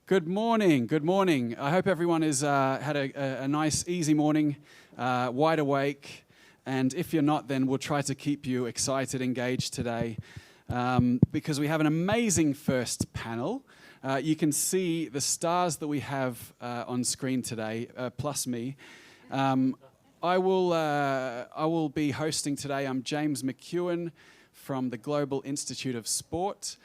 Good morning, good morning. I hope everyone has had a nice, easy morning, wide awake. And if you're not, then we'll try to keep you excited, engaged today, because we have an amazing first panel. You can see the stars that we have on screen today, plus me. I will be hosting today. I'm James McKeown from the Global Institute of Sport.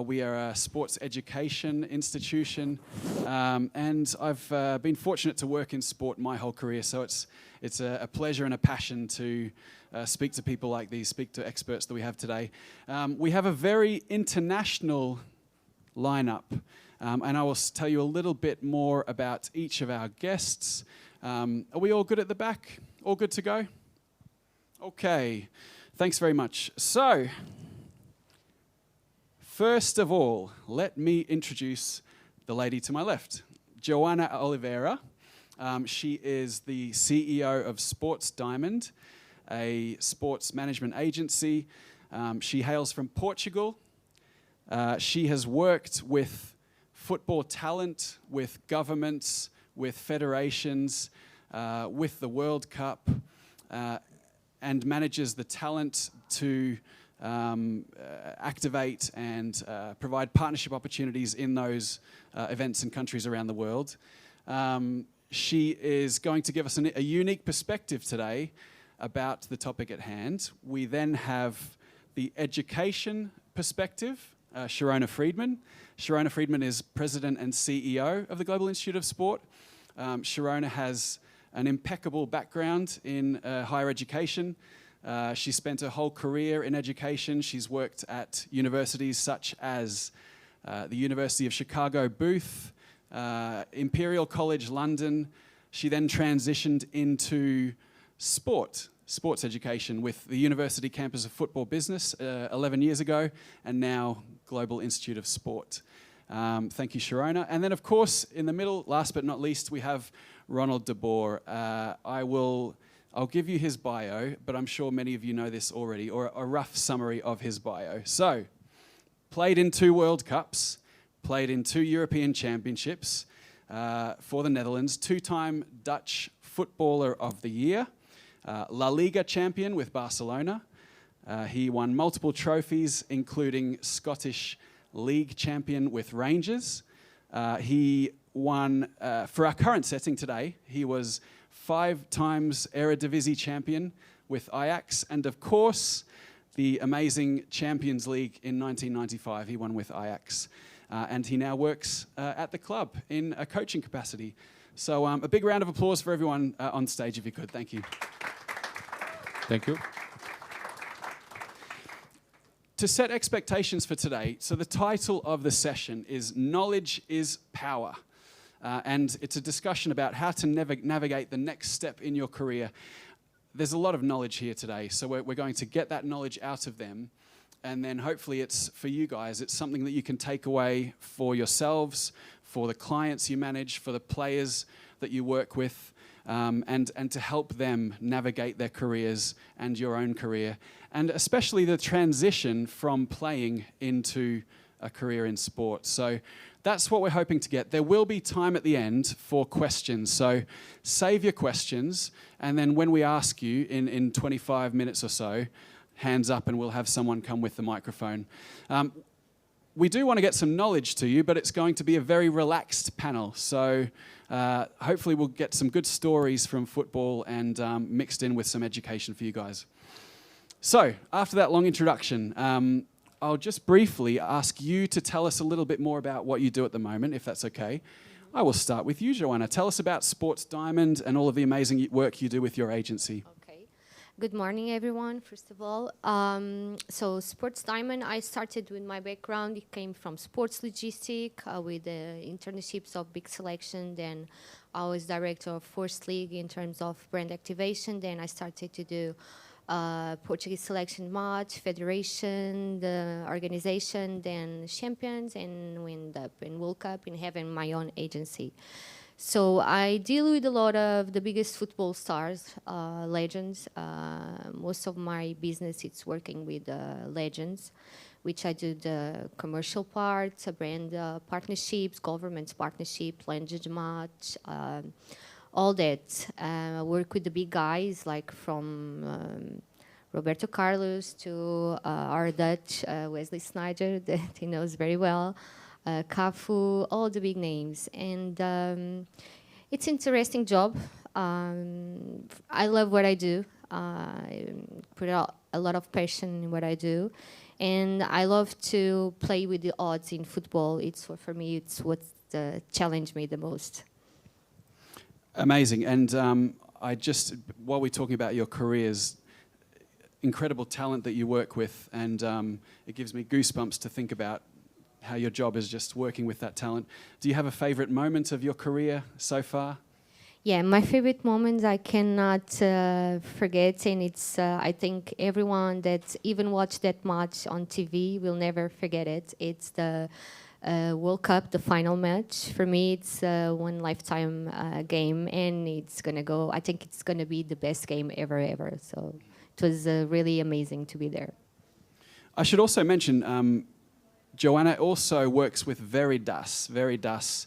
We are a sports education institution, and I've been fortunate to work in sport my whole career, so it's a pleasure and a passion to speak to people like these, speak to experts that we have today. We have a very international lineup, and I will tell you a little bit more about each of our guests. Are we all good at the back? All good to go? Okay, thanks very much. So, first of all, let me introduce the lady to my left, Joana Oliveira. She is the CEO of Sports Diamond, a sports management agency. She hails from Portugal. She has worked with football talent, with governments, with federations, with the World Cup, and manages the talent to activate and provide partnership opportunities in those events and countries around the world. She is going to give us a unique perspective today about the topic at hand. We then have the education perspective, Sharona Friedman. Sharona Friedman is President and CEO of the Global Institute of Sport. Sharona has an impeccable background in higher education. She spent her whole career in education. She's worked at universities such as the University of Chicago Booth, Imperial College London. She then transitioned into sports education with the University Campus of Football Business 11 years ago, and now Global Institute of Sport. Thank you, Sharona. And then, of course, in the middle, last but not least, we have Ronald de Boer. I'll give you his bio, but I'm sure many of you know this already, or a rough summary of his bio. So, played in 2 World Cups, played in 2 European Championships for the Netherlands, 2-time Dutch Footballer of the Year, La Liga champion with Barcelona. He won multiple trophies, including Scottish League champion with Rangers. He won, for our current setting today, he was 5 times Eredivisie champion with Ajax, and of course, the amazing Champions League in 1995, he won with Ajax. And he now works at the club in a coaching capacity. So a big round of applause for everyone on stage, if you could. Thank you. Thank you. To set expectations for today, so the title of the session is Knowledge is Power. And it's a discussion about how to navigate the next step in your career. There's a lot of knowledge here today, so we're going to get that knowledge out of them. And then hopefully it's, for you guys, it's something that you can take away for yourselves, for the clients you manage, for the players that you work with, and to help them navigate their careers and your own career. And especially the transition from playing into a career in sport. So that's what we're hoping to get. There will be time at the end for questions. So save your questions, and then when we ask you in 25 minutes or so, hands up and we'll have someone come with the microphone. We do want to get some knowledge to you, but it's going to be a very relaxed panel. So hopefully we'll get some good stories from football and mixed in with some education for you guys. So after that long introduction, I'll just briefly ask you to tell us a little bit more about what you do at the moment, if that's okay. I will start with you, Joana. Tell us about Sports Diamond and all of the amazing work you do with your agency. Okay. Good morning, everyone, first of all. So Sports Diamond, I started with my background. It came from sports logistics with the internships of Big Selection. Then I was director of First League in terms of brand activation. Then I started to do Portuguese selection match, federation, the organization, then champions, and win up in World Cup and having my own agency. So I deal with a lot of the biggest football stars, legends. Most of my business is working with legends, which I do the commercial part, brand partnerships, government partnership, language match, all that. I work with the big guys, like from Roberto Carlos to our Dutch Wesley Sneijder, that he knows very well, Cafu, all the big names. And it's an interesting job. I love what I do. I put out a lot of passion in what I do. And I love to play with the odds in football. For me, it's what challenged me the most. Amazing. And while we're talking about your careers, incredible talent that you work with, and it gives me goosebumps to think about how your job is just working with that talent. Do you have a favorite moment of your career so far? Yeah, my favorite moments I cannot forget, and it's I think everyone that even watched that match on TV will never forget it. It's the World Cup, the final match. For me, it's one lifetime game, and it's gonna go. I think it's gonna be the best game ever. So it was really amazing to be there. I should also mention, Joana also works with Veridas. Veridas,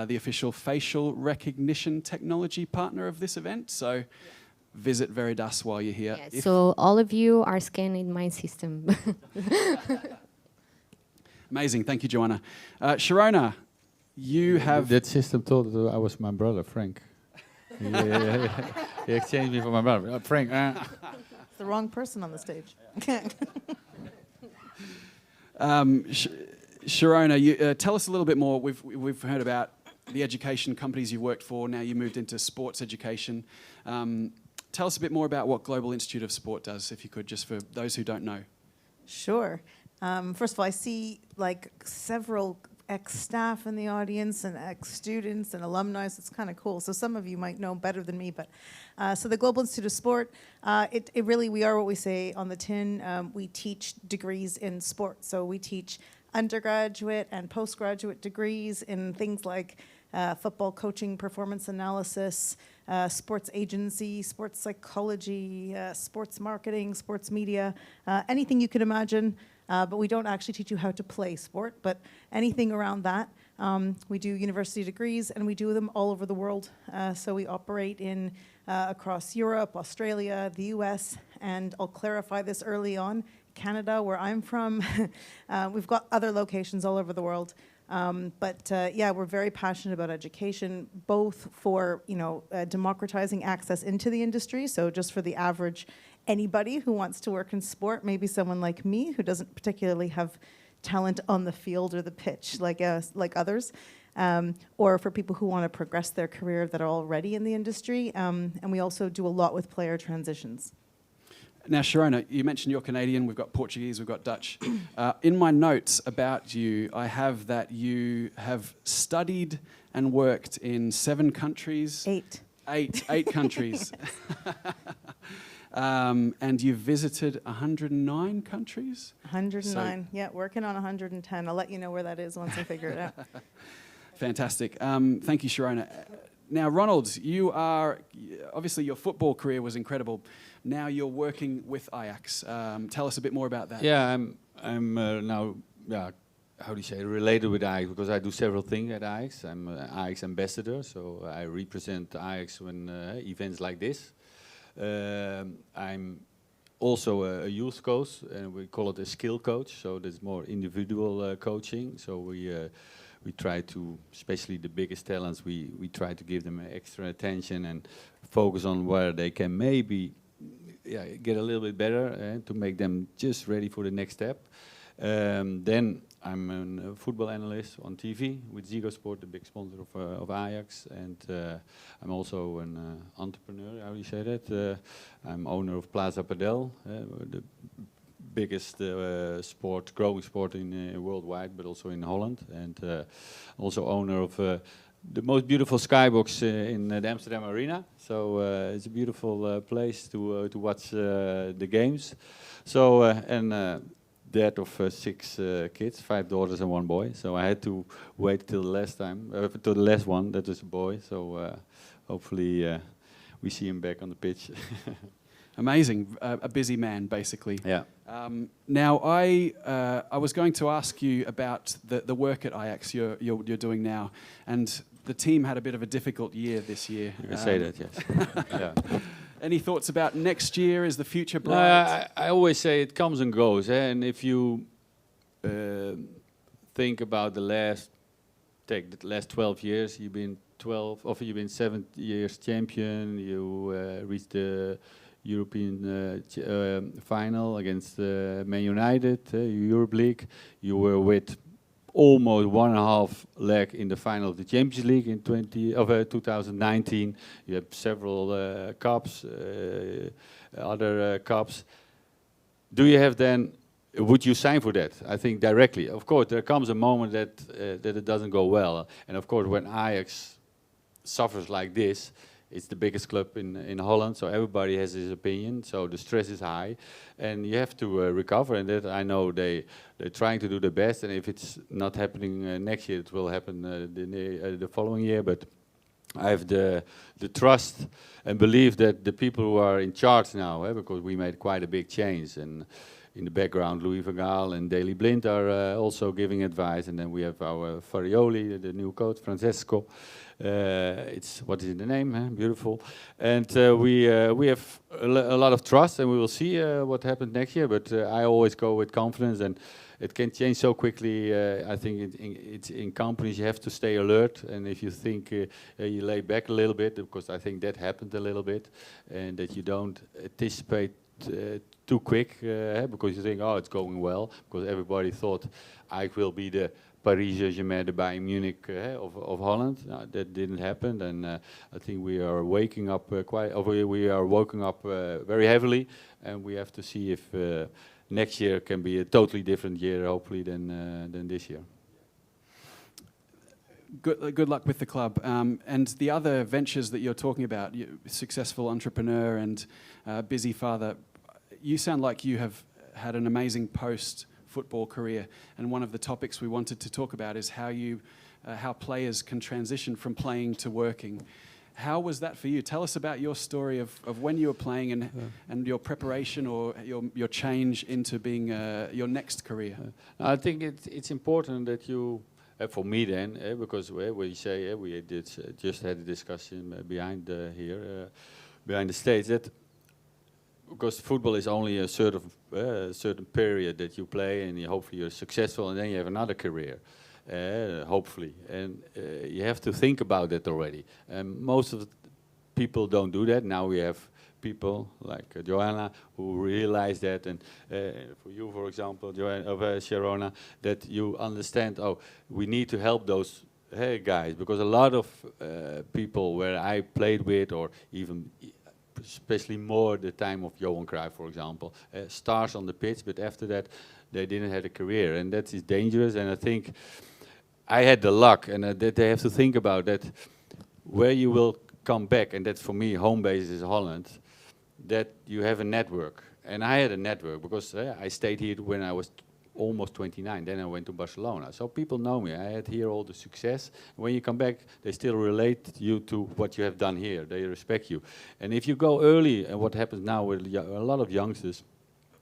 the official facial recognition technology partner of this event. So visit Veridas while you're here. Yeah, so all of you are scanned in my system. Amazing. Thank you, Joana. Sharona, you have... That system thought that I was my brother, Frank. He exchanged me for my brother. Frank. It's the wrong person on the stage. Sharona, you, tell us a little bit more. We've heard about the education companies you've worked for. Now you moved into sports education. Tell us a bit more about what Global Institute of Sport does, if you could, just for those who don't know. Sure. First of all, I see like several ex-staff in the audience and ex-students and alumni, so it's kind of cool. So some of you might know better than me, but so the Global Institute of Sport, it really, we are what we say on the tin. We teach degrees in sport. So we teach undergraduate and postgraduate degrees in things like football coaching, performance analysis, sports agency, sports psychology, sports marketing, sports media, anything you could imagine. But we don't actually teach you how to play sport, but anything around that. We do university degrees, and we do them all over the world. So we operate in across Europe, Australia, the US, and I'll clarify this early on, Canada, where I'm from. We've got other locations all over the world. Yeah, we're very passionate about education, both for democratizing access into the industry, so just for the average anybody who wants to work in sport, maybe someone like me who doesn't particularly have talent on the field or the pitch like others, or for people who want to progress their career that are already in the industry, and we also do a lot with player transitions. Now, Sharona, you mentioned you're Canadian. We've got Portuguese, we've got Dutch. In my notes about you, I have that you have studied and worked in 7 countries. 8. 8 countries. And you've visited 109 countries? 109, yeah, working on 110. I'll let you know where that is once I figure it out. Fantastic. Thank you, Sharona. Now, Ronald, you are, obviously your football career was incredible. Now you're working with Ajax. Tell us a bit more about that. Yeah, I'm now, how do you say, related with Ajax, because I do several things at Ajax. I'm an Ajax ambassador, so I represent Ajax when events like this. I'm also a youth coach, and we call it a skill coach, so there's more individual coaching. So we try to, especially the biggest talents, we try to give them extra attention and focus on where they can maybe get a little bit better to make them just ready for the next step. Then I'm a football analyst on TV with Ziggo Sport, the big sponsor of Ajax, and I'm also an entrepreneur. How do you say that? I'm owner of Plaza Padel, the biggest growing sport in worldwide, but also in Holland, and also owner of the most beautiful skybox in the Amsterdam Arena. So it's a beautiful place to watch the games. So dad of 6 kids, 5 daughters and 1 boy. So I had to wait till the last time, till the last one. That was a boy. So hopefully we see him back on the pitch. Amazing, a busy man, basically. Yeah. Now, I was going to ask you about the work at Ajax you're doing now, and the team had a bit of a difficult year this year. You can say that, yes. Yeah. Any thoughts about next year? Is the future bright? I always say it comes and goes, and if you think about the last 12 years, you've been 7 years champion. You reached the European final against Man United, Europe League. You were with almost 1.5 leg in the final of the Champions League in 2019. You have several cups, other cups. Do you have then? Would you sign for that? I think directly. Of course, there comes a moment that it doesn't go well, and of course, when Ajax suffers like this, it's the biggest club in Holland, so everybody has his opinion. So the stress is high, and you have to recover. And that I know they're trying to do the best. And if it's not happening next year, it will happen the following year. But I have the trust and belief that the people who are in charge now, because we made quite a big change, and in the background, Louis van Gaal and Daley Blind are also giving advice, and then we have our Farioli, the new coach, Francesco. What is the name? Beautiful. And we have a lot of trust, and we will see what happens next year. But I always go with confidence, and it can change so quickly. I think it's in companies you have to stay alert, and if you think you lay back a little bit, because I think that happened a little bit, and that you don't anticipate too quick, because you think, oh, it's going well, because everybody thought I will be the Paris Saint-Germain, the Bayern Munich of Holland. That didn't happen, and I think we are waking up we are woken up very heavily, and we have to see if next year can be a totally different year, hopefully, than this year. Good luck with the club. And the other ventures that you're talking about, successful entrepreneur and busy father, you sound like you have had an amazing post-football career. And one of the topics we wanted to talk about is how players can transition from playing to working. How was that for you? Tell us about your story of when you were playing and your preparation or your change into being your next career. I think it's important that you... for me then, because we say we just had a discussion behind the stage, that because football is only a certain period that you play, and hopefully you're successful, and then you have another career, hopefully, and you have to think about that already. Most of the people don't do that. Now we have people like Joana who realize that, and for you, for example, Sharona, that you understand, oh, we need to help those guys, because a lot of people where I played with, or even especially more the time of Johan Cruyff, for example, stars on the pitch, but after that they didn't have a career, and that is dangerous. And I think I had the luck, and that they have to think about that, where you will come back, and that's for me, home base is Holland, that you have a network. And I had a network because I stayed here when I was almost 29, then I went to Barcelona. So people know me, I had here all the success. When you come back, they still relate you to what you have done here, they respect you. And if you go early, and what happens now with a lot of youngsters,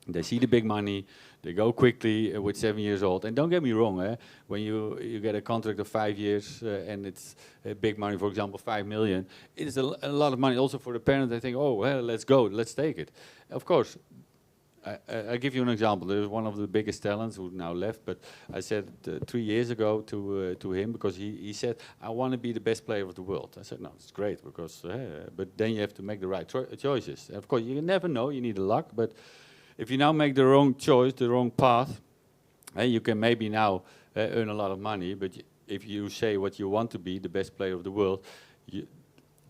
they see the big money, they go quickly with 7 years old. And don't get me wrong, when you get a contract of 5 years and it's big money, for example, 5 million, it is a lot of money also for the parents. They think, oh, well, let's go, let's take it. Of course, I give you an example. There's one of the biggest talents who now left, but I said 3 years ago to him, because he said, I want to be the best player of the world. I said, no, it's great, because but then you have to make the right choices. And of course, you never know, you need the luck, but if you now make the wrong choice, the wrong path, you can maybe now earn a lot of money, but if you say what you want to be, the best player of the world,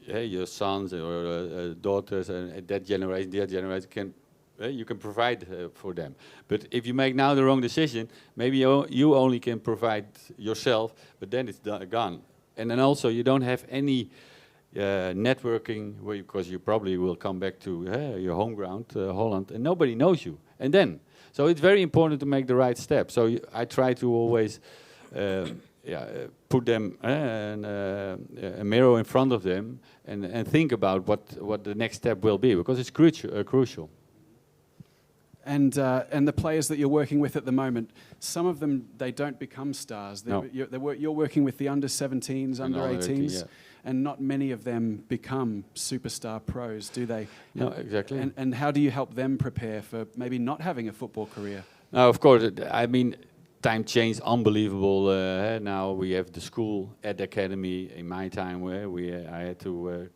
your sons or daughters and that generation can, you can provide for them. But if you make now the wrong decision, maybe you only can provide yourself, but then it's gone. And then also you don't have any networking, because you probably will come back to your home ground, Holland, and nobody knows you. So it's very important to make the right step. So I try to always put them a mirror in front of them and think about what the next step will be, because it's crucial. And the players that you're working with at the moment, some of them, they don't become stars. No. You're working with the under-17s, under-18s, and not many of them become superstar pros, do they? No, exactly. And how do you help them prepare for maybe not having a football career? Now, of course, I mean, time changed unbelievable. Now we have the school at the academy. In my time, where I had to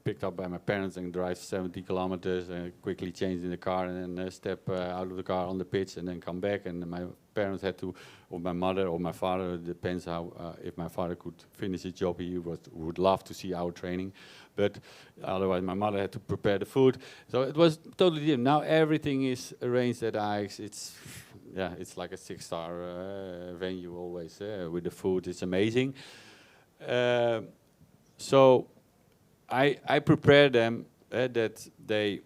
picked up by my parents and drive 70 kilometers and quickly change in the car and then step out of the car on the pitch and then come back. And my parents had to, or my mother or my father, it depends how, if my father could finish his job, he would love to see our training. But otherwise my mother had to prepare the food. So it was totally different. Now everything is arranged at Ajax. It's like a 6-star venue always with the food. It's amazing. So I prepare them that they,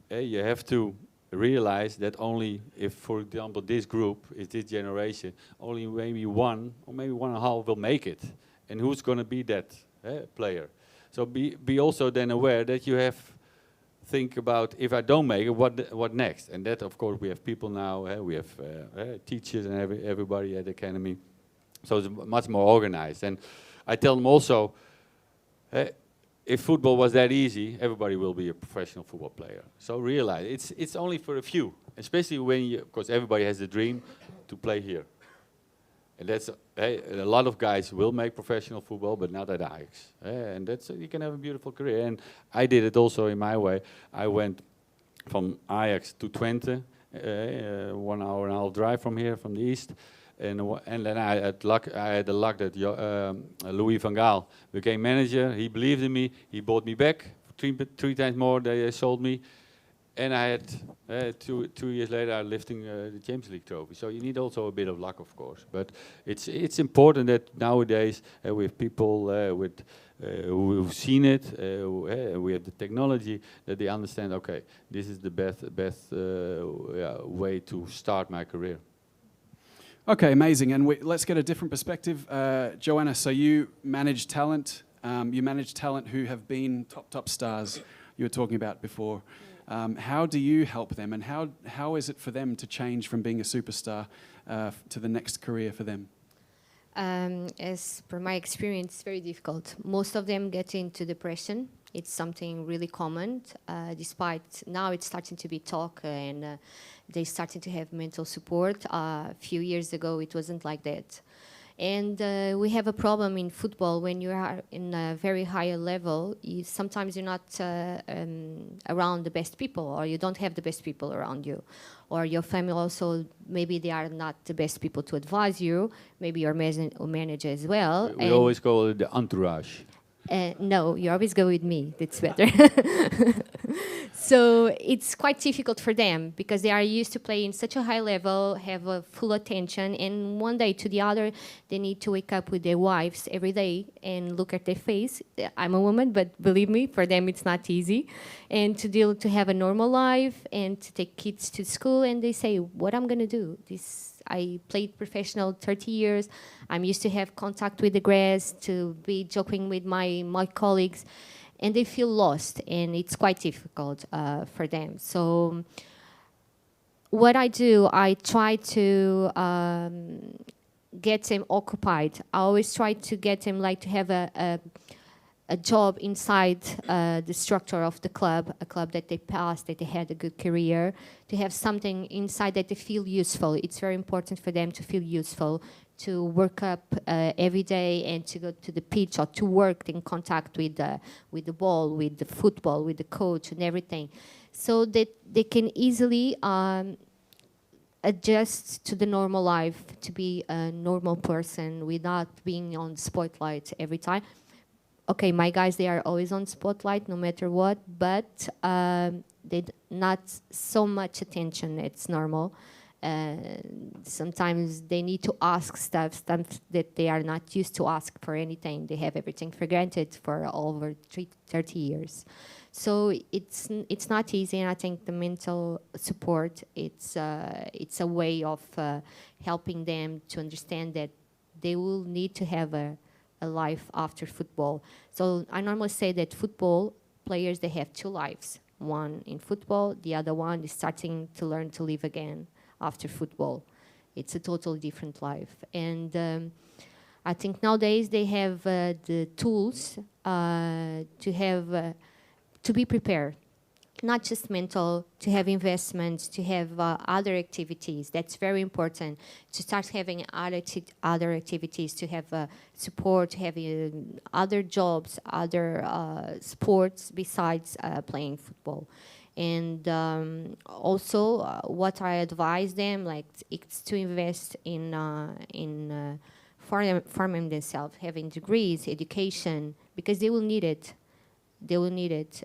you have to realize that only if, for example, this group, is this generation, only maybe 1 or maybe 1.5 will make it. And who's going to be that player? So be also then aware that you have think about, if I don't make it, what next? And that, of course, we have people now. We have teachers and everybody at the academy. So it's much more organized. And I tell them also, if football was that easy, everybody will be a professional football player. So realize it's only for a few, especially when you, of course, everybody has the dream to play here. And that's a lot of guys will make professional football, but not at Ajax. And that's you can have a beautiful career. And I did it also in my way. I went from Ajax to Twente, 1 hour and a half drive from here, from the east. And then I had the luck that Louis van Gaal became manager. He believed in me. He bought me back 3 times more. They sold me. And I had 2 years later, I lifting the Champions League trophy. So you need also a bit of luck, of course. But it's important that nowadays we have people who've seen it. We have the technology that they understand. Okay, this is the best way to start my career. Okay, amazing. And let's get a different perspective, Joana. So you manage talent. You manage talent who have been top stars. You were talking about before. How do you help them, and how is it for them to change from being a superstar to the next career for them? As per my experience, it's very difficult. Most of them get into depression. It's something really common, despite now it's starting to be talk and they're starting to have mental support. A few years ago, it wasn't like that. And we have a problem in football when you are in a very high level. Sometimes you're not around the best people, or you don't have the best people around you, or your family also, maybe they are not the best people to advise you, maybe your manager as well. We always call it the entourage. No, you always go with me. That's better. So it's quite difficult for them because they are used to play in such a high level, have a full attention, and one day to the other, they need to wake up with their wives every day and look at their face. I'm a woman, but believe me, for them it's not easy. And to have a normal life and to take kids to school, and they say, what I'm gonna do? I played professional 30 years. I'm used to have contact with the grass, to be joking with my colleagues, and they feel lost, and it's quite difficult for them. So what I do, I try to get them occupied. I always try to get them to have a job inside the structure of the club, a club that they passed, that they had a good career, to have something inside that they feel useful. It's very important for them to feel useful, to work up every day and to go to the pitch or to work in contact with the ball, with the football, with the coach and everything, so that they can easily adjust to the normal life, to be a normal person without being on spotlight every time. Okay, my guys, they are always on spotlight no matter what, but they not so much attention. It's normal. Sometimes they need to ask stuff that they are not used to ask for anything. They have everything for granted for over 30 years. So it's not easy, and I think the mental support, it's a way of helping them to understand that they will need to have a life after football. So I normally say that football players, they have two lives. One in football, the other one is starting to learn to live again after football. It's a totally different life. And I think nowadays they have the tools to be prepared. Not just mental, to have investments, to have other activities. That's very important. To start having other activities, to have support, to have other jobs, other sports besides playing football. And also, what I advise them, like, it's to invest in forming themselves, having degrees, education, because they will need it. They will need it.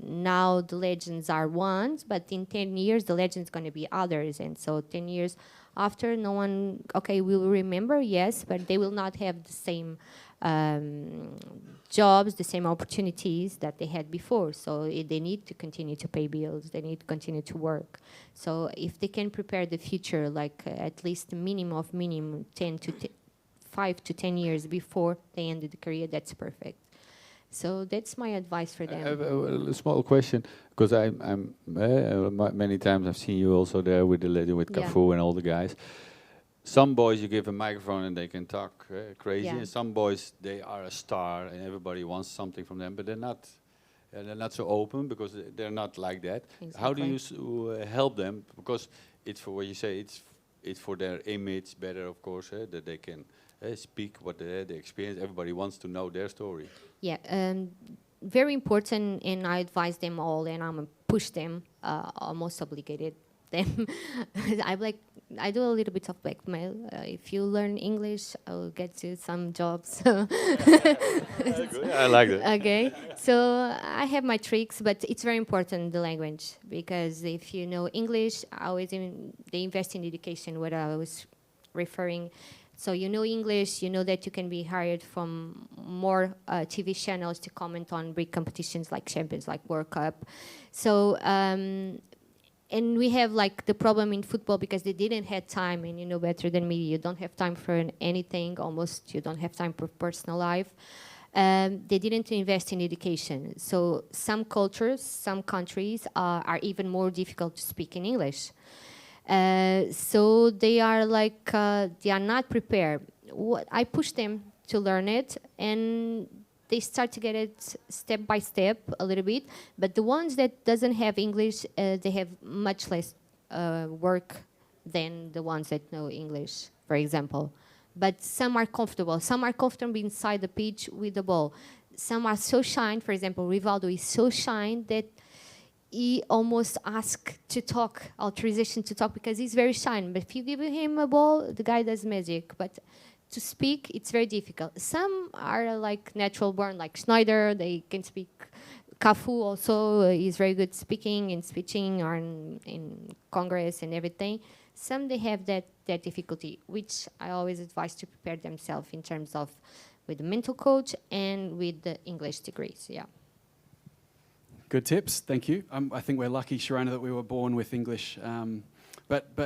Now the legends are ones, but in 10 years, the legends going to be others. And so 10 years after, no one, okay, will remember, yes, but they will not have the same jobs, the same opportunities that they had before. So they need to continue to pay bills. They need to continue to work. So if they can prepare the future, like at least a minimum 5 to 10 years before they end the career, that's perfect. So that's my advice for them. I have a small question, because I'm many times I've seen you also there with the lady, with Cafu and all the guys. Some boys you give a microphone and they can talk crazy, and some boys, they are a star and everybody wants something from them, but they're not so open because they're not like that. Exactly. How do you help them? Because it's for what you say, it's for their image better, of course, that they can speak what they experience. Everybody wants to know their story. Yeah, very important, and I advise them all, and I'm push them, almost obligated them. I do a little bit of blackmail. If you learn English, I'll get you some jobs. I like that. Okay, so I have my tricks, but it's very important, the language, because if you know English, they invest in education, what I was referring. So you know English, you know that you can be hired from more TV channels to comment on big competitions like Champions, like World Cup. So, and we have like the problem in football because they didn't have time, and you know better than me, you don't have time for anything, almost you don't have time for personal life. They didn't invest in education. So some cultures, some countries are even more difficult to speak in English. So they are like, they are not prepared. I push them to learn it, and they start to get it step by step a little bit. But the ones that doesn't have English, they have much less work than the ones that know English, for example. But some are comfortable. Some are comfortable inside the pitch with the ball. Some are so shy. For example, Rivaldo is so shy that he almost asks to talk, authorization to talk, because he's very shy. But if you give him a ball, the guy does magic. But to speak, it's very difficult. Some are like natural born, like Schneider. They can speak. Cafu also is very good speaking and speeching, or in Congress and everything. Some, they have that difficulty, which I always advise to prepare themselves in terms of with the mental coach and with the English degrees, yeah. Good tips, thank you. I think we're lucky, Sharona, that we were born with English. But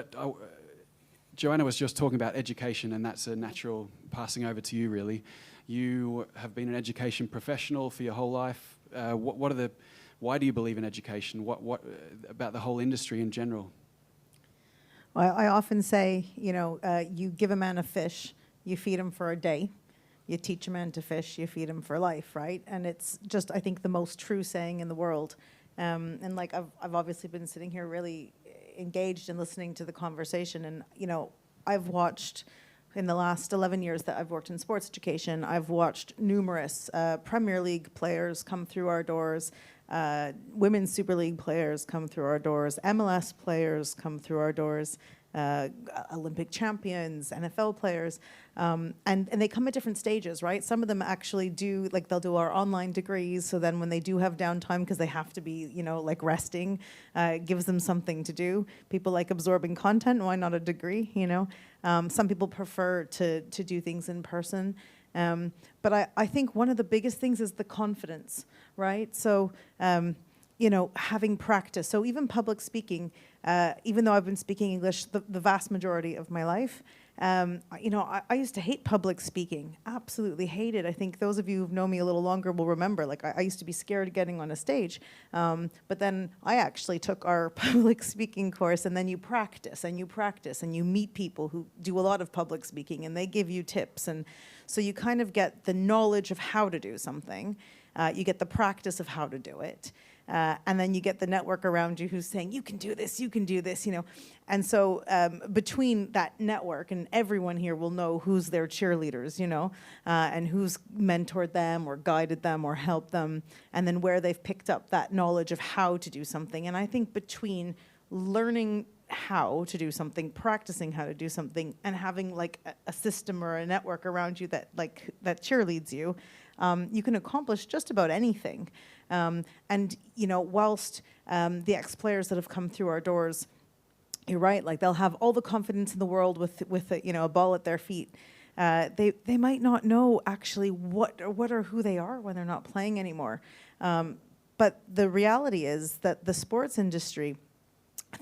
Joana was just talking about education, and that's a natural passing over to you, really. You have been an education professional for your whole life. Why do you believe in education? What about the whole industry in general? Well, I often say, you give a man a fish, you feed him for a day. You teach a man to fish, you feed him for life, right? And it's just, I think, the most true saying in the world. And like, I've obviously been sitting here really engaged and listening to the conversation. And, I've watched, in the last 11 years that I've worked in sports education, I've watched numerous Premier League players come through our doors, Women's Super League players come through our doors, MLS players come through our doors, Olympic champions, NFL players, and they come at different stages, right? Some of them actually do, like, they'll do our online degrees, so then when they do have downtime, because they have to be, like resting, it gives them something to do. People like absorbing content, why not a degree, Some people prefer to do things in person. But I think one of the biggest things is the confidence, right? So, having practice. So even public speaking, even though I've been speaking English the vast majority of my life, I used to hate public speaking, absolutely hate it. I think those of you who've known me a little longer will remember, like I used to be scared of getting on a stage. But then I actually took our public speaking course, and then you practice and you practice and you meet people who do a lot of public speaking, and they give you tips. And so you kind of get the knowledge of how to do something. You get the practice of how to do it. And then you get the network around you who's saying, you can do this, And so between that network, and everyone here will know who's their cheerleaders, and who's mentored them or guided them or helped them, and then where they've picked up that knowledge of how to do something. And I think between learning how to do something, practicing how to do something, and having like a system or a network around you that cheerleads you, you can accomplish just about anything. And whilst the ex-players that have come through our doors, you're right, like they'll have all the confidence in the world with a ball at their feet. They might not know actually what or who they are when they're not playing anymore. But the reality is that the sports industry,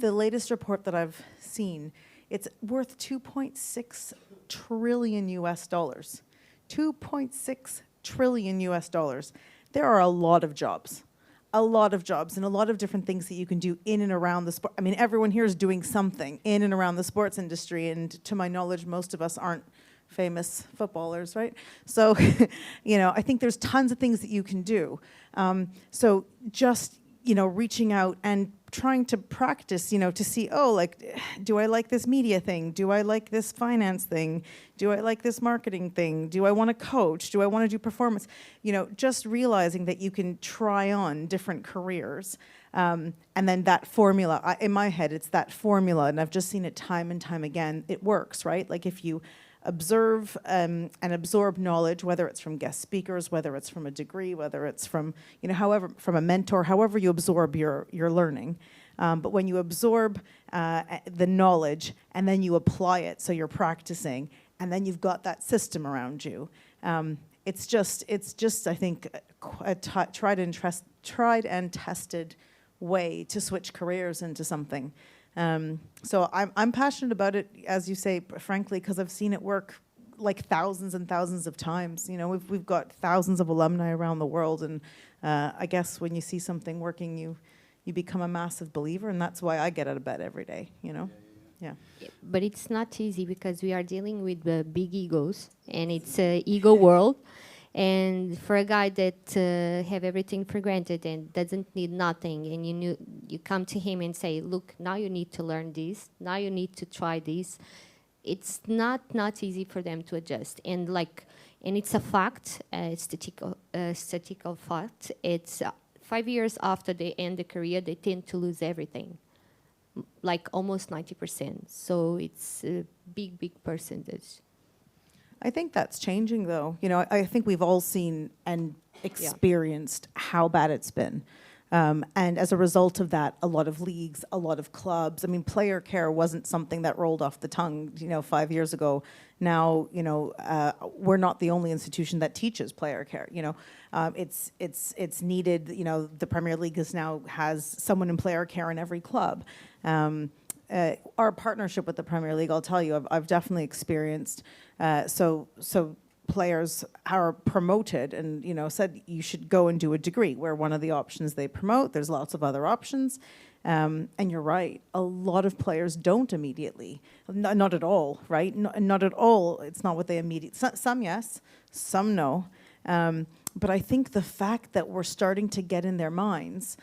the latest report that I've seen, it's worth $2.6 trillion US. $2.6 trillion US. There are a lot of jobs and a lot of different things that you can do in and around the sport. I mean, everyone here is doing something in and around the sports industry, and to my knowledge, most of us aren't famous footballers, right? So, I think there's tons of things that you can do. So just, reaching out and trying to practice, to see, do I like this media thing? Do I like this finance thing? Do I like this marketing thing? Do I want to coach? Do I want to do performance? Just realizing that you can try on different careers. And then that formula, in my head, it's that formula, and I've just seen it time and time again. It works, right? Like if you observe and absorb knowledge, whether it's from guest speakers, whether it's from a degree, whether it's from, however, from a mentor, however you absorb your learning. But when you absorb the knowledge and then you apply it, so you're practicing, and then you've got that system around you, it's just I think a tried and tested way to switch careers into something. So I'm passionate about it, as you say, frankly, because I've seen it work like thousands and thousands of times. We've got thousands of alumni around the world, and I guess when you see something working, you become a massive believer, and that's why I get out of bed every day. Yeah. But it's not easy because we are dealing with big egos, and it's an ego world. And for a guy that have everything for granted and doesn't need nothing, and you come to him and say, look, now you need to learn this, now you need to try this, it's not easy for them to adjust. And it's a fact, statistical fact. It's 5 years after they end the career, they tend to lose everything, like almost 90%. So it's a big percentage. I think that's changing, though. I think we've all seen and experienced how bad it's been. And as a result of that, a lot of leagues, a lot of clubs, I mean, player care wasn't something that rolled off the tongue, 5 years ago. Now, we're not the only institution that teaches player care. It's needed. The Premier League has someone in player care in every club. Our partnership with the Premier League, I'll tell you, I've definitely experienced. So players are promoted and, said you should go and do a degree, where one of the options they promote, there's lots of other options. And you're right, a lot of players don't immediately, not at all, right? Not at all, it's not what they immediately, some yes, some no. But I think the fact that we're starting to get in their minds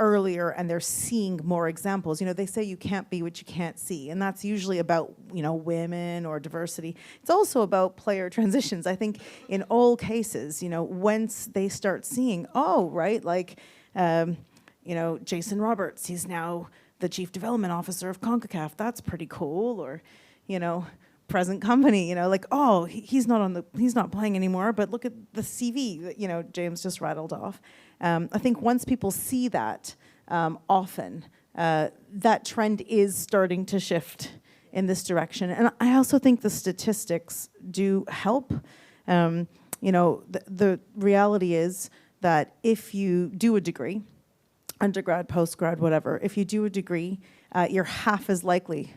earlier, and they're seeing more examples. They say you can't be what you can't see, and that's usually about, women or diversity. It's also about player transitions. I think in all cases, once they start seeing, Jason Roberts, he's now the Chief Development Officer of CONCACAF. That's pretty cool. Or, present company, he's not playing anymore, but look at the CV that, James just rattled off. I think once people see that often, that trend is starting to shift in this direction. And I also think the statistics do help. The reality is that if you do a degree, undergrad, postgrad, whatever, if you do a degree you're half as likely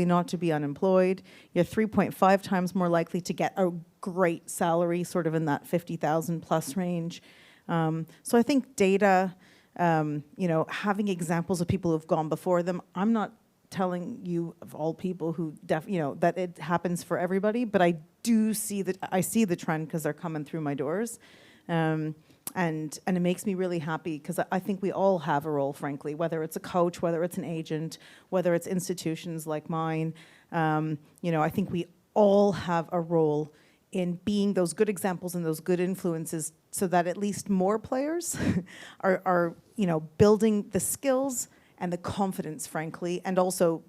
not to be unemployed. You're 3.5 times more likely to get a great salary, sort of in that 50,000 plus range. So I think data, having examples of people who've gone before them. I'm not telling you of all people who that it happens for everybody, but I do see the trend because they're coming through my doors. And it makes me really happy because I think we all have a role, frankly, whether it's a coach, whether it's an agent, whether it's institutions like mine. I think we all have a role in being those good examples and those good influences so that at least more players are building the skills and the confidence, frankly, and also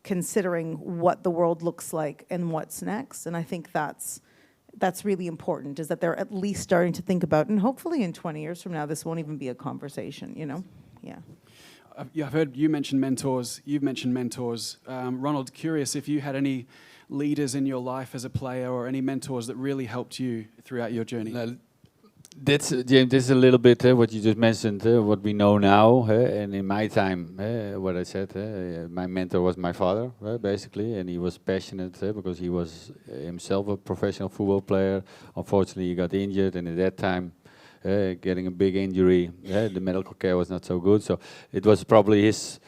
considering what the world looks like and what's next. And I think that's really important, is that they're at least starting to think about, and hopefully in 20 years from now, this won't even be a conversation, Yeah. I've heard you mention mentors. You've mentioned mentors. Ronald, curious if you had any leaders in your life as a player or any mentors that really helped you throughout your journey. That's James. This is a little bit what you just mentioned, what we know now, and in my time, what I said. My mentor was my father, basically, and he was passionate because he was himself a professional football player. Unfortunately, he got injured, and at that time, getting a big injury, the medical care was not so good. So it was probably his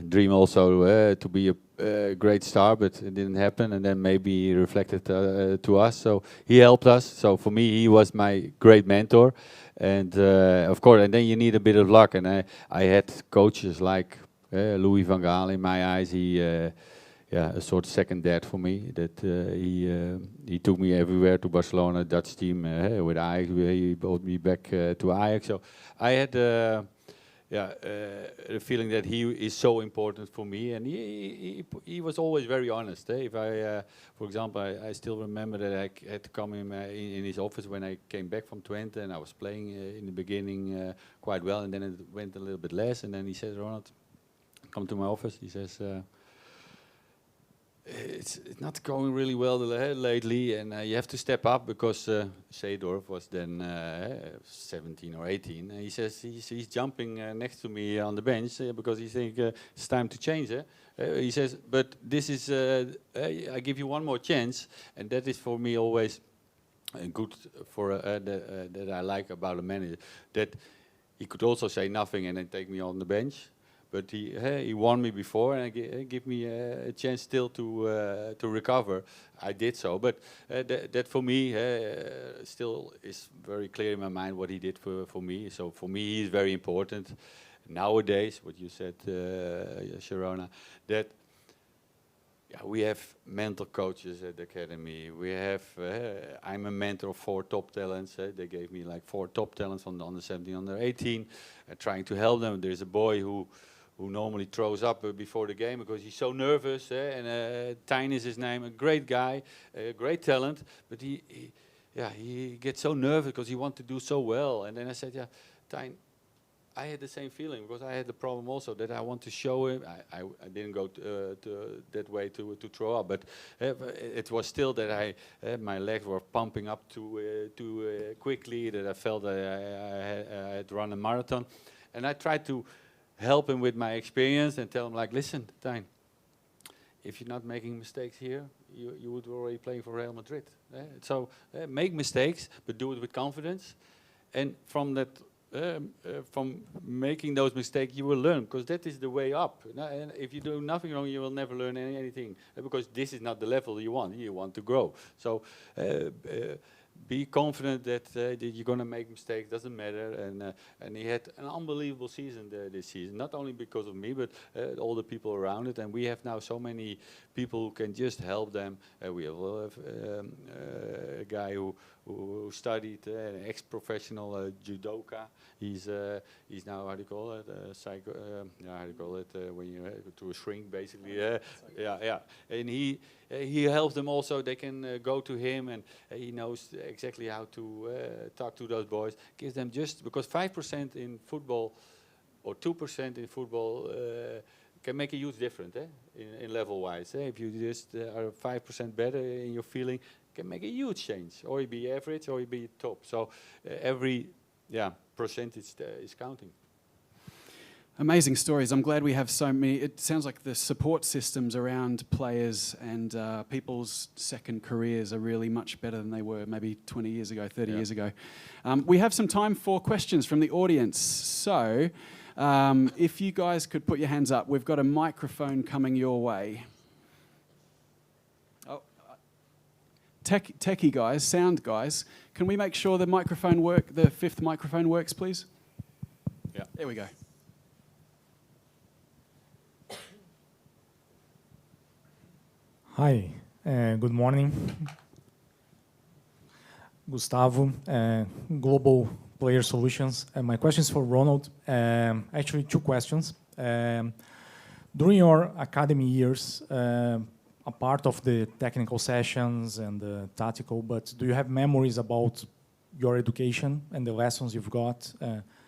dream also to be a great star, but it didn't happen, and then maybe he reflected to us. So he helped us. So for me, he was my great mentor, and of course, and then you need a bit of luck. And I had coaches like Louis van Gaal. In my eyes, he a sort of second dad for me. That he took me everywhere to Barcelona, Dutch team with Ajax. He brought me back to Ajax. So I had. The feeling that he is so important for me, and he was always very honest. If I, for example, I still remember that I had to come in his office when I came back from Twente, and I was playing in the beginning quite well, and then it went a little bit less, and then he says, "Ronald, come to my office." He says, it's not going really well lately, and you have to step up because Seedorf was then 17 or 18. And he says he's jumping next to me on the bench because he thinks it's time to change. He says, but this is I give you one more chance, and that is for me always good for that I like about a manager, that he could also say nothing and then take me on the bench. But he won me before, and give me a chance still to recover. I did so, but that for me still is very clear in my mind what he did for me. So for me, he is very important nowadays. What you said, Sharona, that we have mental coaches at the academy. We have. I'm a mentor of 4 top talents. They gave me like 4 top talents on the under 17, under 18, trying to help them. There's a boy who normally throws up before the game because he's so nervous. And Tijn is his name, a great guy, a great talent, but he gets so nervous because he wants to do so well. And then I said, Tijn, I had the same feeling because I had the problem also that I want to show him. I didn't go to that way to throw up, but it was still that my legs were pumping up too quickly, that I felt that I had run a marathon. And I tried to help him with my experience and tell him, like, listen, Tijn, if you're not making mistakes here, you would already play for Real Madrid. So make mistakes, but do it with confidence. And from that, from making those mistakes, you will learn, because that is the way up. And if you do nothing wrong, you will never learn anything, because this is not the level you want. You want to grow. So be confident that you're going to make mistakes, doesn't matter. And he had an unbelievable season this season, not only because of me, but all the people around it. And we have now so many people who can just help them. We have a guy who studied, an ex-professional judoka. He's now, how do you call it, how do you call it, when you to a shrink, basically. Yeah. And he helps them also. They can go to him, and he knows exactly how to talk to those boys. Gives them just, because 5% in football or 2% in football can make a huge difference in level-wise. If you just are 5% better in your feeling, can make a huge change. Or you be average, or you be top. So every percentage is counting. Amazing stories. I'm glad we have so many. It sounds like the support systems around players and people's second careers are really much better than they were maybe 20 years ago, 30 years ago. We have some time for questions from the audience. So if you guys could put your hands up, we've got a microphone coming your way. Oh, techie guys, sound guys, can we make sure the microphone the fifth microphone works, please? Yeah. There we go. Hi, good morning. Gustavo, Global Player Solutions. My question is for Ronald. Actually, two questions. During your academy years, a part of the technical sessions and the tactical, but do you have memories about your education and the lessons you've got?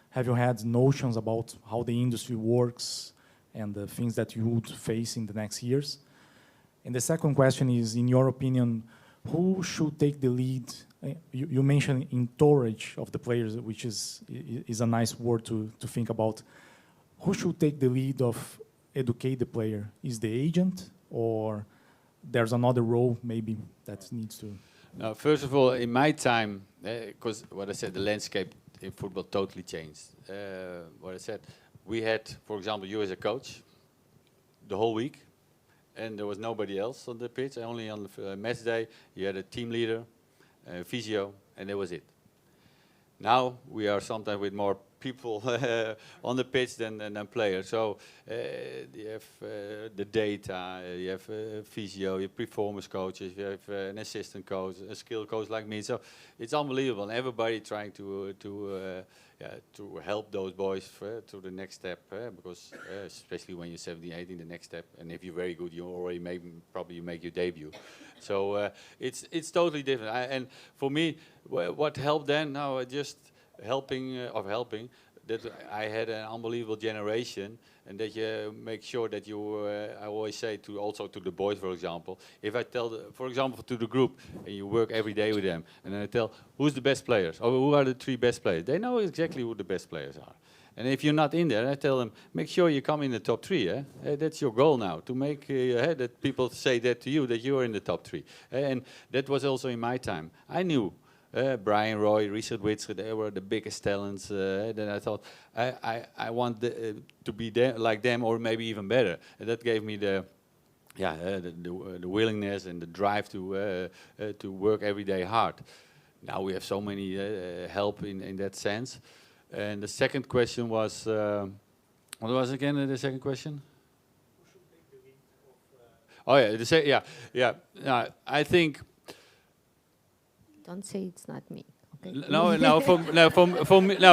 Have you had notions about how the industry works and the things that you would face in the next years? And the second question is, in your opinion, who should take the lead? You mentioned entourage of the players, which is a nice word to think about. Who should take the lead of educate the player? Is the agent, or there's another role maybe that needs to? Now, first of all, in my time, because what I said, the landscape in football totally changed. What I said, we had, for example, you as a coach, the whole week. And there was nobody else on the pitch, only on the match day. You had a team leader, physio, and that was it. Now we are sometimes with more people on the pitch than players. So you have the data, you have physio, you have performance coaches, you have an assistant coach, a skill coach like me. So it's unbelievable, and everybody trying to help those boys to the next step, because especially when you're 17, 18, the next step, and if you're very good, you already probably make your debut. So it's totally different. And for me, what helped then, now just helping, that I had an unbelievable generation, and that you make sure that you, I always say also to the boys, for example, if I tell, for example, to the group, and you work every day with them, and then I tell, who's the best players, or who are the 3 best players? They know exactly who the best players are. And if you're not in there, I tell them, make sure you come in the top 3. That's your goal now, to make that people say that to you, that you're in the top 3. And that was also in my time. I knew Brian Roy, Richard Witzer, they were the biggest talents. Then I thought, I want to be like them, or maybe even better. And that gave me the willingness and the drive to work every day hard. Now we have so many help in that sense. And the second question was, what was again the second question? Oh yeah, I think. Don't say it's not me. Okay.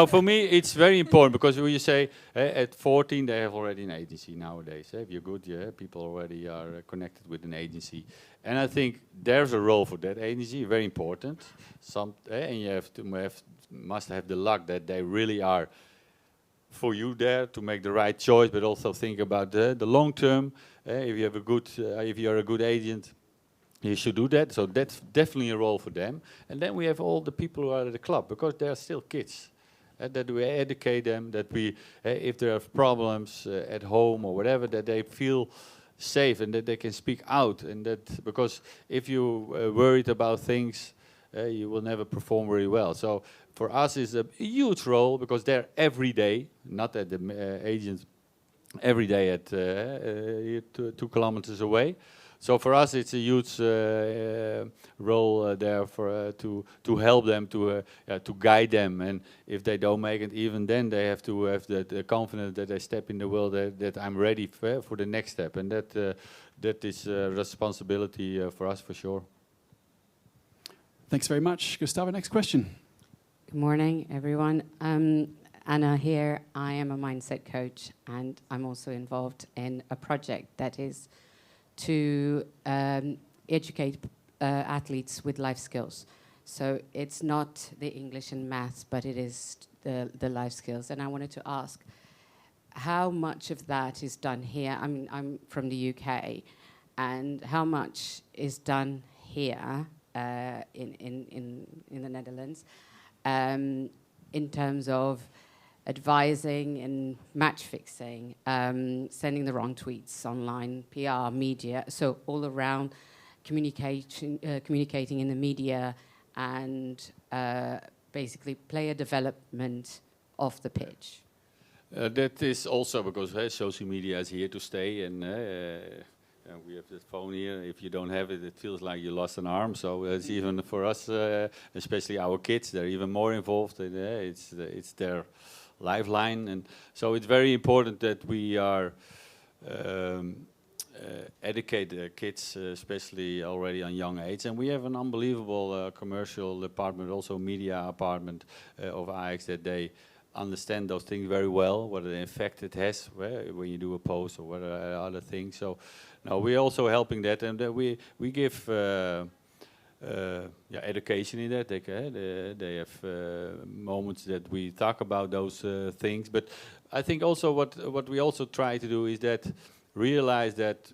For me, it's very important, because when you say at 14 they have already an agency nowadays. If you're good, people already are connected with an agency, and I think there's a role for that agency, very important. And you must have the luck that they really are for you there to make the right choice, but also think about the long term. If you have if you are a good agent, you should do that. So that's definitely a role for them. And then we have all the people who are at the club, because they are still kids. That we educate them, that we, if there are problems at home or whatever, that they feel safe and that they can speak out. And that, because if you worried about things, you will never perform very well. So for us it's a huge role, because they're every day, not at the agents, every day at 2 kilometers away. So for us, it's a huge role there for to help them, to guide them, and if they don't make it, even then they have to have the confidence that they step in the world, that I'm ready for the next step, and that is a responsibility for us for sure. Thanks very much, Gustavo. Next question. Good morning, everyone. Anna here. I am a mindset coach, and I'm also involved in a project that is to educate athletes with life skills. So it's not the English and maths, but it is the life skills. And I wanted to ask, how much of that is done here? I mean, I'm from the UK, and how much is done here in the Netherlands in terms of advising and match fixing, sending the wrong tweets online, PR, media, so all around communicating in the media and basically player development off the pitch. That is also because social media is here to stay, and we have this phone here. If you don't have it, it feels like you lost an arm. So it's even for us, especially our kids, they're even more involved. And, it's their lifeline, and so it's very important that we are educate the kids, especially already on young age. And we have an unbelievable commercial department, also media department of Ajax, that they understand those things very well, what the effect it has when you do a post or what other things. So now we're also helping that, and we give education in that. They have moments that we talk about those things. But I think also what we also try to do is that realize that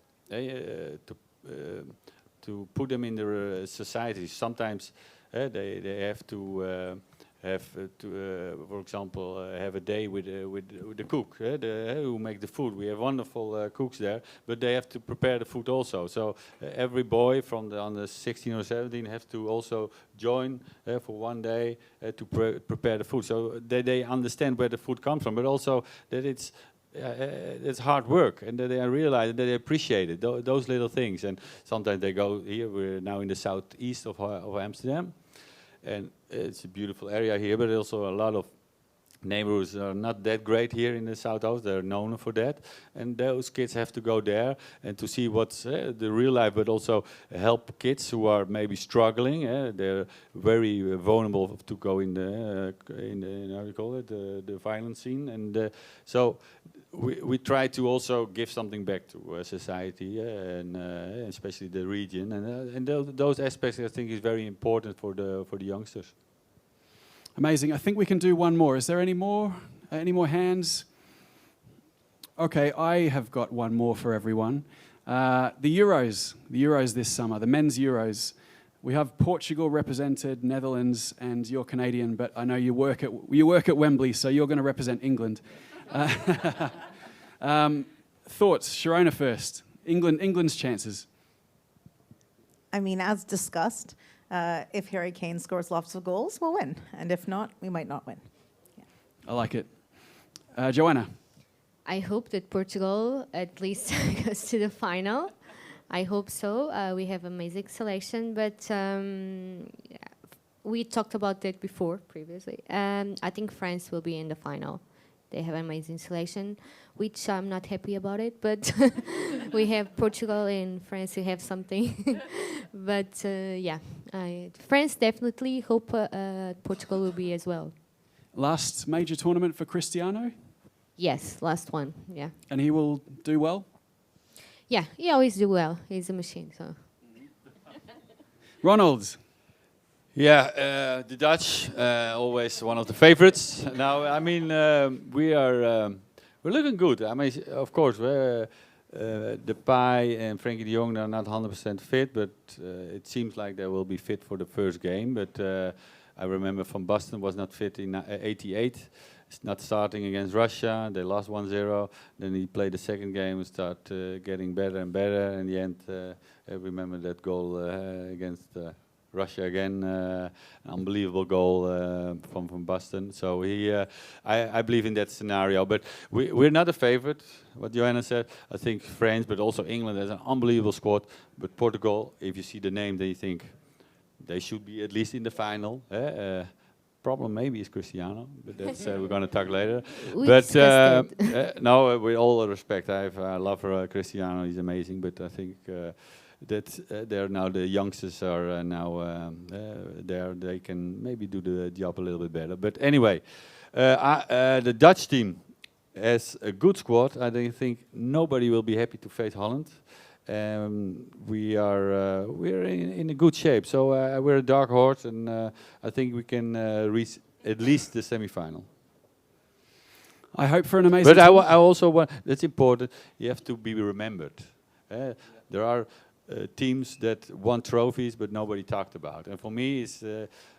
to put them in the society. Sometimes they have to. For example, have a day with the cook, who make the food. We have wonderful cooks there, but they have to prepare the food also. So every boy from under 16 or 17 have to also join for one day to prepare the food. So they understand where the food comes from, but also that it's hard work, and that they realize that they appreciate it. Those little things, and sometimes they go here. We're now in the southeast of Amsterdam. And it's a beautiful area here, but also a lot of neighborhoods are not that great here in the South. They're known for that. And those kids have to go there and to see what's the real life, but also help kids who are maybe struggling. They're very vulnerable to go in the how do you call it, the violent scene. And so we try to also give something back to society and especially the region. And those aspects, I think, is very important for the youngsters. Amazing. I think we can do one more. Is there any more? Any more hands? Okay, I have got one more for everyone. The Euros this summer, the men's Euros. We have Portugal represented, Netherlands, and you're Canadian, but I know you work at Wembley, so you're going to represent England. Thoughts, Sharona first. England's chances. I mean, as discussed, if Harry Kane scores lots of goals, we'll win. And if not, we might not win. Yeah. I like it. Joana. I hope that Portugal at least goes to the final. I hope so. We have amazing selection, but we talked about that before, previously. I think France will be in the final. They have amazing selection, which I'm not happy about it, but we have Portugal and France who have something. But France definitely, hope Portugal will be as well. Last major tournament for Cristiano? Yes, last one, yeah. And he will do well? Yeah, he always do well. He's a machine, so. Ronald. Yeah, the Dutch, always one of the favorites. Now, I mean, we're looking good. I mean, of course, Depay and Frankie de Jong are not 100% fit, but it seems like they will be fit for the first game. But I remember Van Basten was not fit in '88. It's not starting against Russia. They lost 1-0. Then he played the second game and started getting better and better. In the end, I remember that goal against Russia again, an unbelievable goal from Van Basten. So I believe in that scenario. But we're not a favorite, what Joana said. I think France, but also England has an unbelievable squad. But Portugal, if you see the name, then you think they should be at least in the final. Problem maybe is Cristiano, but that's we're going to talk later. But no, with all respect, I love Cristiano. He's amazing, but I think that they're now the youngsters are now there. They can maybe do the job a little bit better. But anyway, the Dutch team has a good squad. I don't think nobody will be happy to face Holland. We're in a good shape. So we're a dark horse, and I think we can reach at least the semi-final. I hope for an amazing. But I also want. That's important. You have to be remembered. There are teams that won trophies, but nobody talked about. And for me, it's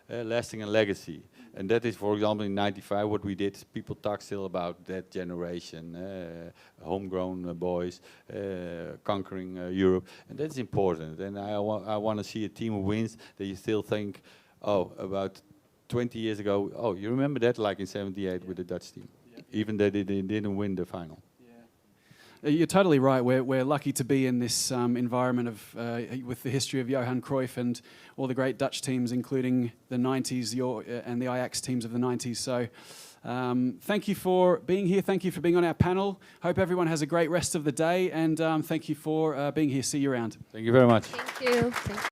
lasting a legacy. And that is, for example, in '95, what we did. People talk still about that generation, homegrown boys conquering Europe, and that's important. And I want to see a team who wins that you still think, oh, about 20 years ago, oh, you remember that, like in '78 with the Dutch team, even though they didn't win the final. You're totally right. We're lucky to be in this environment of with the history of Johan Cruyff and all the great Dutch teams, including the '90s and the Ajax teams of the '90s. So thank you for being here. Thank you for being on our panel. Hope everyone has a great rest of the day. And thank you for being here. See you around. Thank you very much. Thank you.